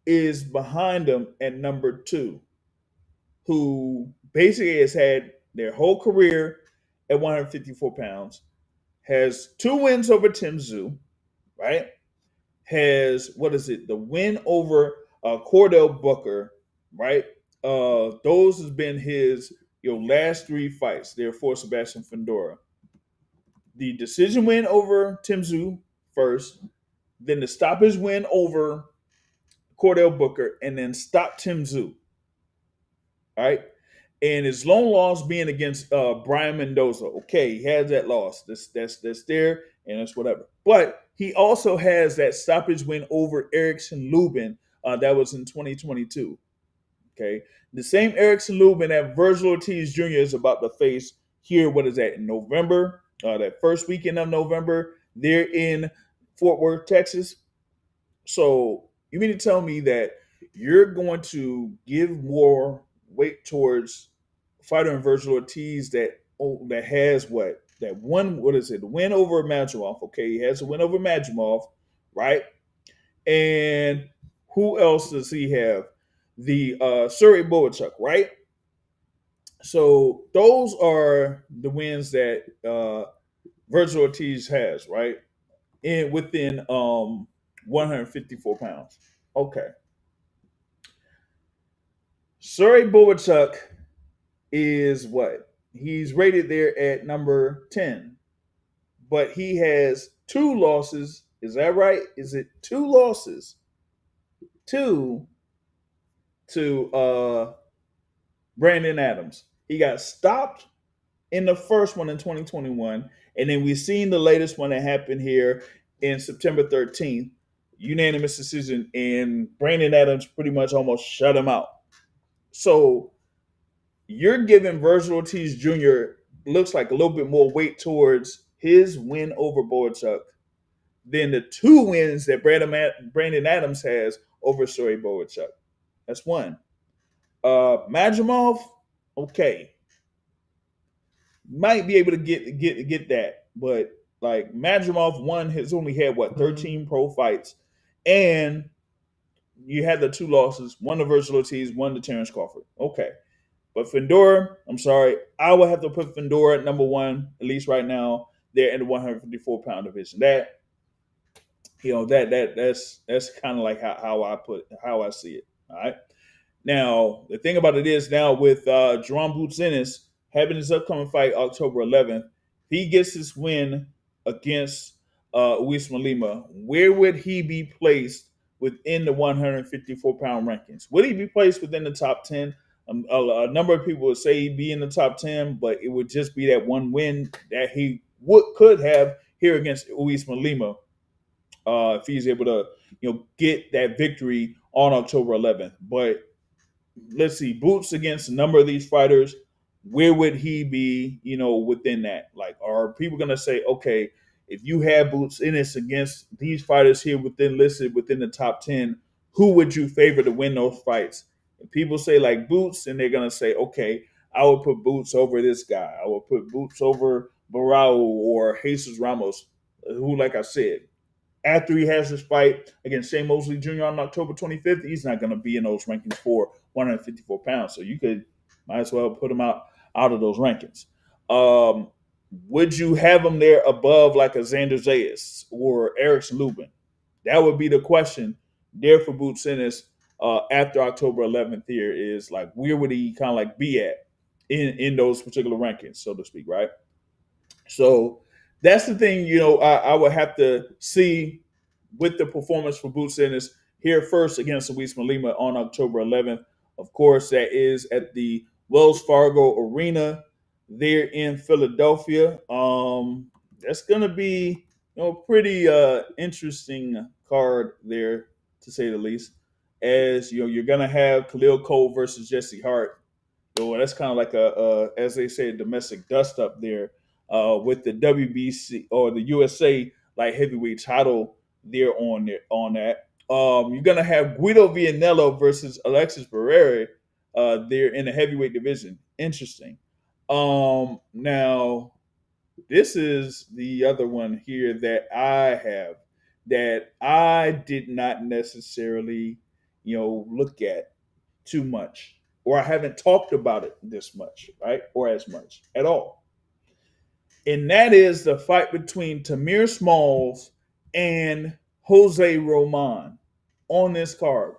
is behind him at number two, who basically has had their whole career at 154 pounds, has 2 wins over Tim Tszyu, right? Has, the win over Cordell Booker, right? Those has been his last 3 fights there for Sebastian Fundora. The decision win over Tim Tszyu first, then the stoppage win over Cordell Booker, and then stop Tim Tszyu. All right. And his lone loss being against Brian Mendoza. Okay, he has that loss. That's there, and that's whatever. But he also has that stoppage win over Erickson Lubin. That was in 2022. Okay. The same Erickson Lubin that Virgil Ortiz Jr. is about to face here. What is that? In November? That first weekend of November. They're in Fort Worth, Texas. So you mean to tell me that you're going to give more weight towards fighter in Virgil Ortiz that has the win over Majumov? Okay, he has a win over Majumov, right? And who else does he have? The Sergey Bovichuk, right? So those are the wins that Virgil Ortiz has, right? Within 154 pounds. Okay. Sergey Bovichuk is what? He's rated there at number 10. But he has 2 losses. Is that right? Is it 2 losses? 2 to Brandon Adams. He got stopped in the first one in 2021. And then we've seen the latest one that happened here in September 13th. Unanimous decision. And Brandon Adams pretty much almost shut him out. So you're giving Virgil Ortiz Jr. looks like a little bit more weight towards his win over Bovichuk than the 2 wins that Brandon Adams has over Sergey Bovichuk. That's one. Majumov, okay, might be able to get that, but like Majumov one has only had 13 pro fights, and you had the 2 losses, one to Virgil Ortiz, one to Terrence Crawford. Okay. But Fundora, I'm sorry, I will have to put Fundora at number 1, at least right now. They're in the 154-pound division. That's kind of like how I see it. All right. Now the thing about it is now with Jerome Boots Ennis having his upcoming fight October 11th, he gets his win against Usman Lima. Where would he be placed within the 154-pound rankings? Would he be placed within the top 10? A number of people would say he'd be in the top 10, but it would just be that one win that he could have here against Usman Lima if he's able to get that victory on October 11th. But let's see, Boots against a number of these fighters, where would he be within that? Like, are people going to say, okay, if you have Boots Ennis against these fighters here listed within the top 10, who would you favor to win those fights? People say like Boots, and they're gonna say, okay, I would put Boots over this guy. I would put Boots over Barao or Jesus Ramos, who, like I said, after he has his fight against Shane Mosley Jr. on October 25th, he's not going to be in those rankings for 154 pounds. So you could might as well put him out of those rankings. Um, would you have him there above like a Xander Zayas or Erickson Lubin? That would be the question there for Boots Ennis after October 11th. Here is like, where would he kind of like be at in those particular rankings, so to speak, right? So that's the thing, I would have to see with the performance for Boots Ennis here first against Luis Malima on October 11th. Of course, that is at the Wells Fargo Arena there in Philadelphia. That's going to be, pretty interesting card there, to say the least. As you're going to have Khalil Cole versus Jesse Hart. So that's kind of like as they say, a domestic dust up there with the WBC or the USA light heavyweight title on that. You're gonna have Guido Vianello versus Alexis Pereira there in the heavyweight division. Interesting. Now this is the other one here that I have that I did not necessarily, look at too much, or I haven't talked about it this much, right? Or as much at all. And that is the fight between Tamir Smalls and Jose Roman on this card.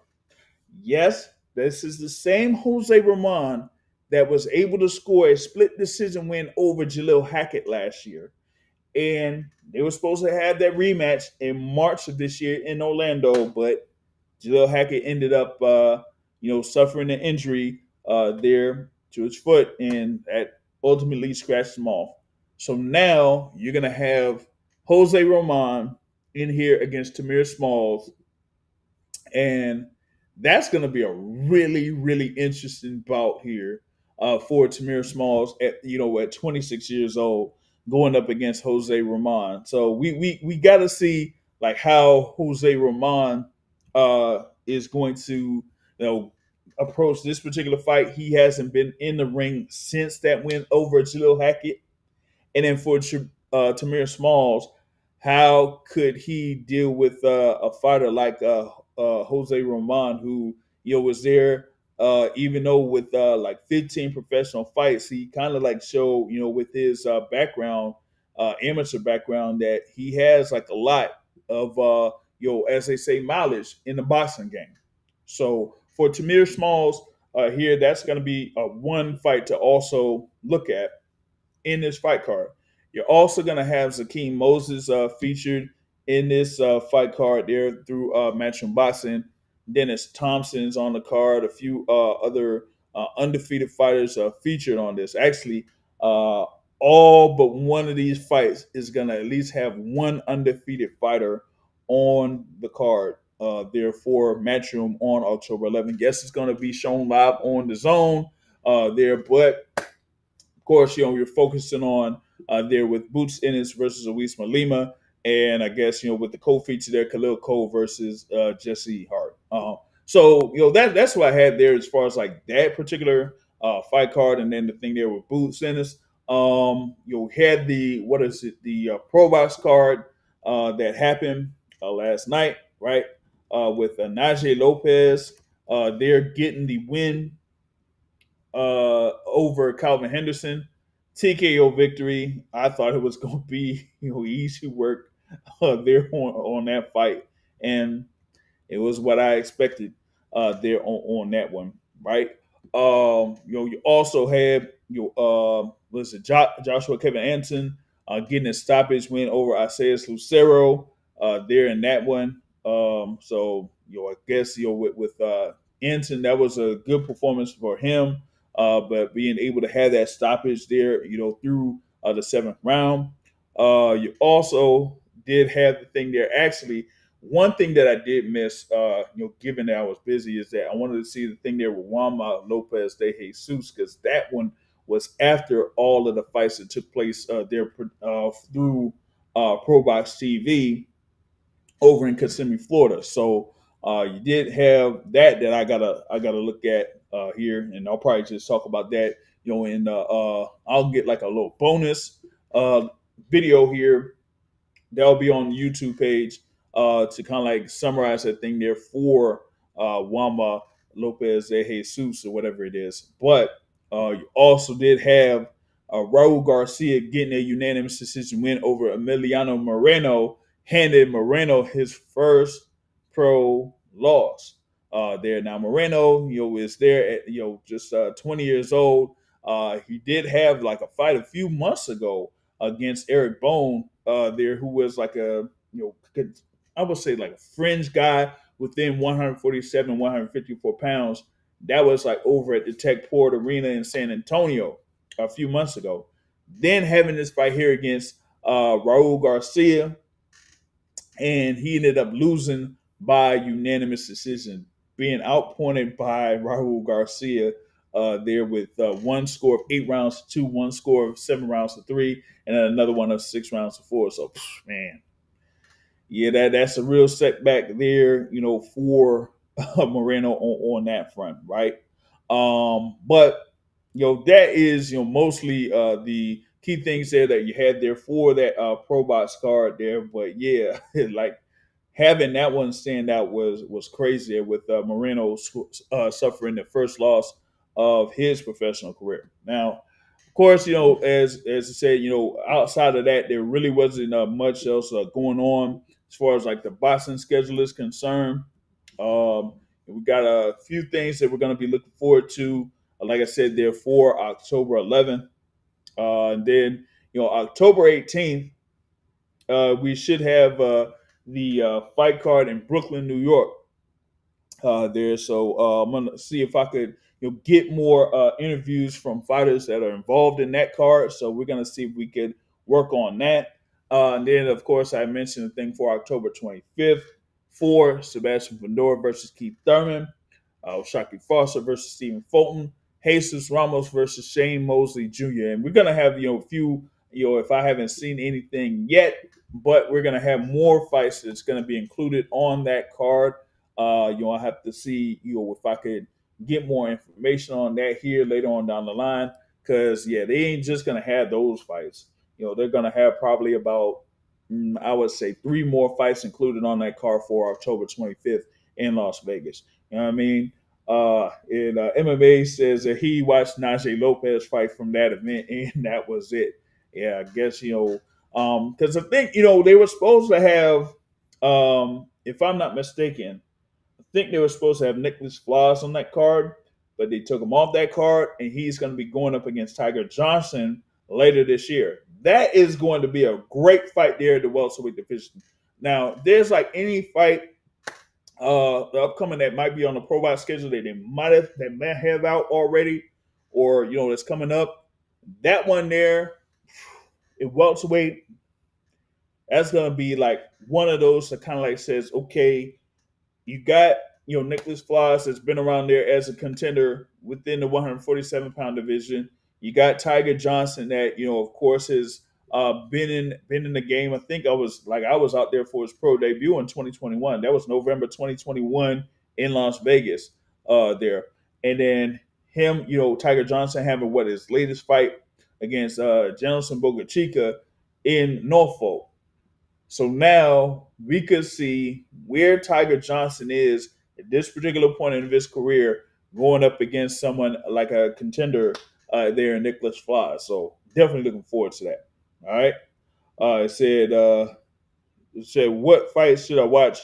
Yes, this is the same Jose Roman that was able to score a split decision win over Jalil Hackett last year. And they were supposed to have that rematch in March of this year in Orlando, but Jalil Hackett ended up, suffering an injury there to his foot, and that ultimately scratched him off. So now you're going to have Jose Roman in here against Tamir Smalls, and that's going to be a really, really interesting bout here for Tamir Smalls at 26 years old, going up against Jose Roman. So we got to see like how Jose Roman is going to approach this particular fight. He hasn't been in the ring since that win over Jalil Hackett. And then for Tamir Smalls, how could he deal with a fighter like Jose Roman, who was there, even though with like 15 professional fights, he kind of like showed with his background, amateur background, that he has like a lot of as they say, mileage in the boxing game. So for Tamir Smalls here, that's going to be one fight to also look at in this fight card. You're also going to have Zakeem Moses featured in this fight card there through Matchroom Boxing. Dennis Thompson's on the card. A few other undefeated fighters featured on this. Actually, all but one of these fights is going to at least have one undefeated fighter on the card there for Matchroom on October 11th. Yes, it's going to be shown live on the zone there, but of course, you're focusing on there with Boots Ennis versus Luis Malima, and I guess with the co-feature there, Khalil Cole versus Jesse Hart. So that's what I had there as far as like that particular fight card, and then the thing there with Boots Ennis. You had the Pro Box card that happened last night, right? With Najee Lopez, they're getting the win over Calvin Henderson. TKO victory. I thought it was going to be easy work there on that fight, and it was what I expected there on that one, right? You also had Joshua Kevin Anson getting a stoppage win over Isaias Lucero there in that one. So I guess with Anson, that was a good performance for him. But being able to have that stoppage there, through the seventh round. You also did have the thing there. Actually, one thing that I did miss, given that I was busy, is that I wanted to see the thing there with Juanma Lopez de Jesus, because that one was after all of the fights that took place there through Pro Box TV over in Kissimmee, Florida. So You did have that I gotta look at here, and I'll probably just talk about that. In I'll get like a little bonus uh, video here that'll be on the YouTube page to kind of like summarize that thing there for Wama Lopez de Jesus or whatever it is. But you also did have Raul Garcia getting a unanimous decision win over Emiliano Moreno, handed Moreno his first pro loss. There now, Moreno, is there at just 20 years old. He did have like a fight a few months ago against Eric Bone there, who was like I would say like a fringe guy within 147, 154 pounds. That was like over at the Tech Port Arena in San Antonio a few months ago. Then having this fight here against Raul Garcia, and he ended up losing by unanimous decision, being outpointed by Raul Garcia there with one score of 8 rounds to two, one score of 7 rounds to three, and then another one of 6 rounds to four. So, man, yeah, that's a real setback there, for Moreno on that front, right? But that is mostly the key things there that you had there for that pro box card there. But yeah, like having that one stand out was crazy there with Moreno suffering the first loss of his professional career. Now, of course, as I said, outside of that, there really wasn't much else going on as far as like the boxing schedule is concerned. We got a few things that we're going to be looking forward to. Like I said, there for October 11th, and then October 18th, we should have the fight card in Brooklyn, New York. There, so I'm gonna see if I could get more interviews from fighters that are involved in that card. So we're gonna see if we could work on that. And then, of course, I mentioned the thing for October 25th for Sebastian Fundora versus Keith Thurman, Shakur Foster versus Stephen Fulton, Jesus Ramos versus Shane Mosley Jr. And we're gonna have a few if I haven't seen anything yet, but we're gonna have more fights that's gonna be included on that card. I have to see if I could get more information on that here later on down the line, because yeah, they ain't just gonna have those fights. They're gonna have probably about I would say three more fights included on that card for October 25th in Las Vegas. You know what I mean? And MMA says that he watched Najee Lopez fight from that event, and that was it. Yeah, I guess because I think they were supposed to have, if I'm not mistaken, I think they were supposed to have Nicholas Floss on that card, but they took him off that card, and he's going to be going up against Tiger Johnson later this year. That is going to be a great fight there at the welterweight division. Now, there's like any fight the upcoming that might be on the pro box schedule that they may have out already, or that's coming up. That one there, it welterweight, that's gonna be like one of those that kind of like says, okay, you got Nicholas Floss that's been around there as a contender within the 147-pound division. You got Tiger Johnson that of course has been in the game. I think I was out there for his pro debut in 2021. That was November 2021 in Las Vegas. There, and then him, Tiger Johnson having his latest fight against Jenson Bogachica in Norfolk. So now we could see where Tiger Johnson is at this particular point in his career, going up against someone like a contender there in Nicholas Floss. So definitely looking forward to that. All right. It said, what fights should I watch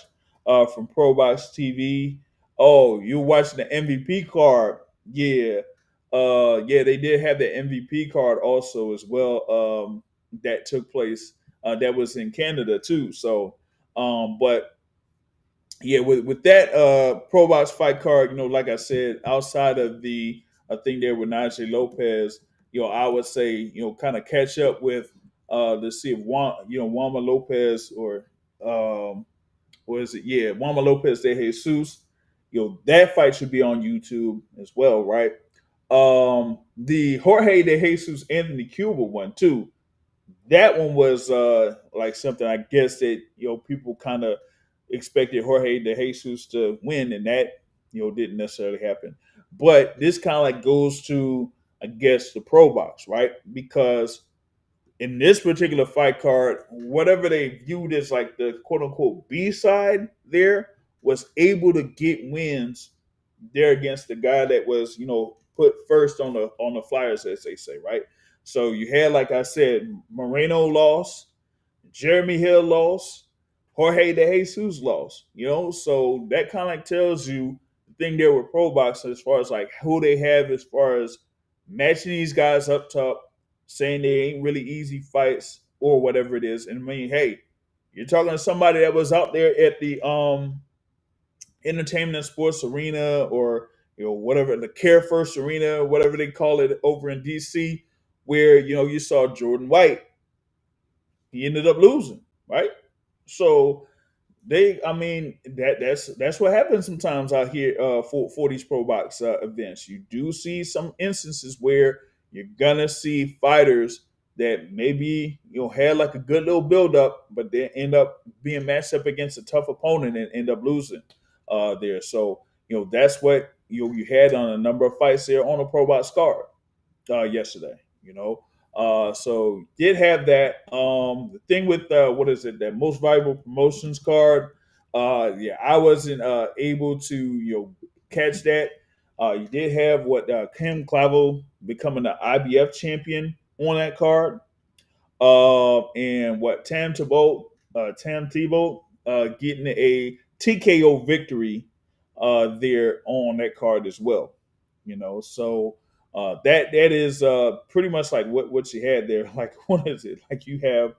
from Pro Box TV? Oh, you're watching the MVP card. Yeah. Yeah, they did have the MVP card also as well that took place. That was in Canada too. So, but yeah, with that Pro Box fight card, like I said, outside of the thing there with Najee Lopez, I would say, kind of catch up with let's see if Wama Lopez or is it? Yeah, Wama Lopez de Jesus. That fight should be on YouTube as well, right? The Jorge de Jesus Anthony Cuba one too. That one was like something I guess that people kind of expected Jorge De Jesus to win, and that didn't necessarily happen. But this kind of like goes to, I guess, the pro box, right? Because in this particular fight card, whatever they viewed as like the quote unquote B side there was able to get wins there against the guy that was, put first on the flyers, as they say, right? So you had, like I said, Moreno lost, Jeremy Hill lost, Jorge De Jesus lost. So that kind of like tells you the thing there with Pro Boxing as far as like who they have as far as matching these guys up top, saying they ain't really easy fights or whatever it is. And I mean, hey, you're talking to somebody that was out there at the entertainment and sports arena, or whatever, the Care First Arena, whatever they call it over in DC, where you saw Jordan White. He ended up losing, right? So I mean, that's what happens sometimes out here for these pro box events. You do see some instances where you're gonna see fighters that maybe had like a good little build up, but they end up being matched up against a tough opponent and end up losing there. So that's what you had on a number of fights there on a pro box card yesterday. So did have that. The thing with what is it? That most valuable promotions card. Yeah, I wasn't able to catch that. You did have what Kim Clavel becoming the IBF champion on that card. And what Tam Tebow getting a TKO victory there on that card as well. So that is pretty much like what you had there. Like, what is it? Like, you have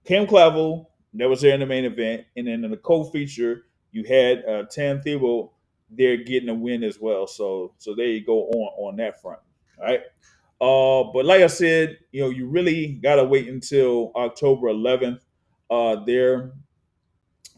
Cam Clavel that was there in the main event, and then in the co-feature you had Tam Thibault there getting a win as well. So there you go on that front. All right. But like I said, you really gotta wait until October 11th there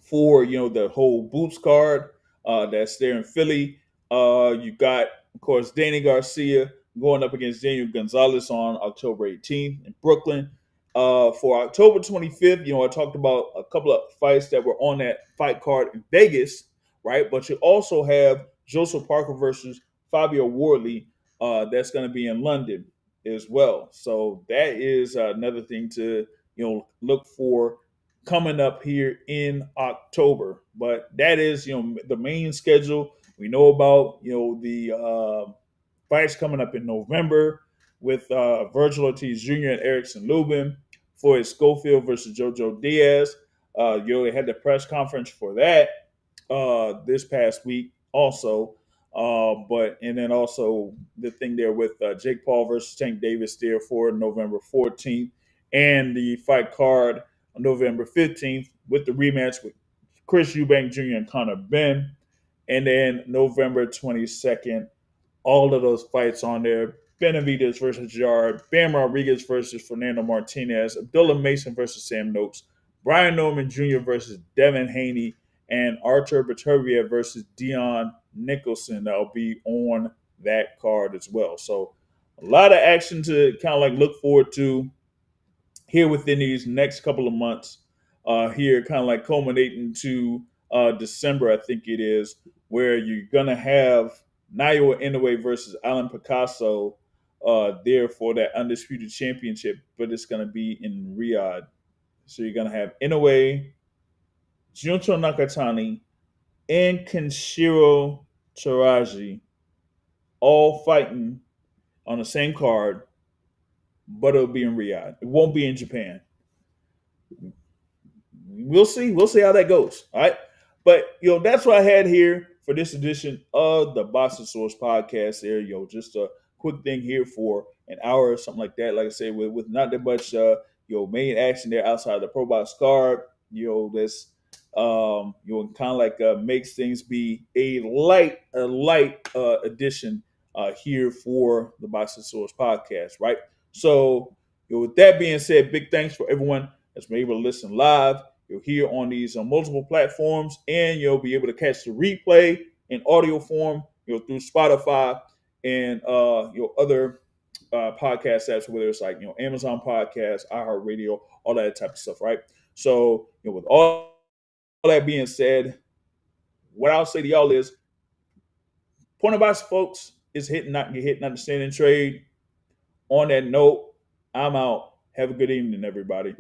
for the whole Boots card that's there in Philly. You got, of course, Danny Garcia going up against Daniel Gonzalez on October 18th in Brooklyn. For October 25th, I talked about a couple of fights that were on that fight card in Vegas, right? But you also have Joseph Parker versus Fabio Wardley that's going to be in London as well. So that is another thing to look for coming up here in October. But that is, the main schedule. We know about, the fights coming up in November with Virgil Ortiz Jr. and Erickson Lubin for his Schofield versus Jojo Diaz. You had the press conference for that this past week also. But and then also the thing there with Jake Paul versus Tank Davis there for November 14th, and the fight card on November 15th with the rematch with Chris Eubank Jr. and Conor Benn, and then November 22nd, all of those fights on there. Benavidez versus Jarrett, Bam Rodriguez versus Fernando Martinez, Abdullah Mason versus Sam Noakes, Brian Norman Jr. versus Devin Haney, and Artur Beterbiev versus Dion Nicholson. That'll be on that card as well. So a lot of action to kind of like look forward to here within these next couple of months. Here, kind of like culminating to December, I think it is, where you're gonna have Naoya Inoue versus Alan Picasso there for that undisputed championship, but it's gonna be in Riyadh. So you're gonna have Inoue, Junto Nakatani, and Kenshiro Taraji all fighting on the same card, but it'll be in Riyadh. It won't be in Japan. We'll see. We'll see how that goes. All right. But that's what I had here for this edition of the Boxing Source podcast. There, just a quick thing here for an hour or something like that. Like I said, with not that much main action there outside the Pro Box card. That's kind of like makes things be a light addition here for the Boxing Source podcast, right? So with that being said, big thanks for everyone that's been able to listen live. You'll hear on these multiple platforms, and you'll be able to catch the replay in audio form, through Spotify and your other podcast apps, whether it's like Amazon Podcasts, iHeartRadio, all that type of stuff, right? So with all All that being said, what I'll say to y'all is, point advice, folks, is hit not get hit, not to stand and trade. On that note, I'm out. Have a good evening, everybody.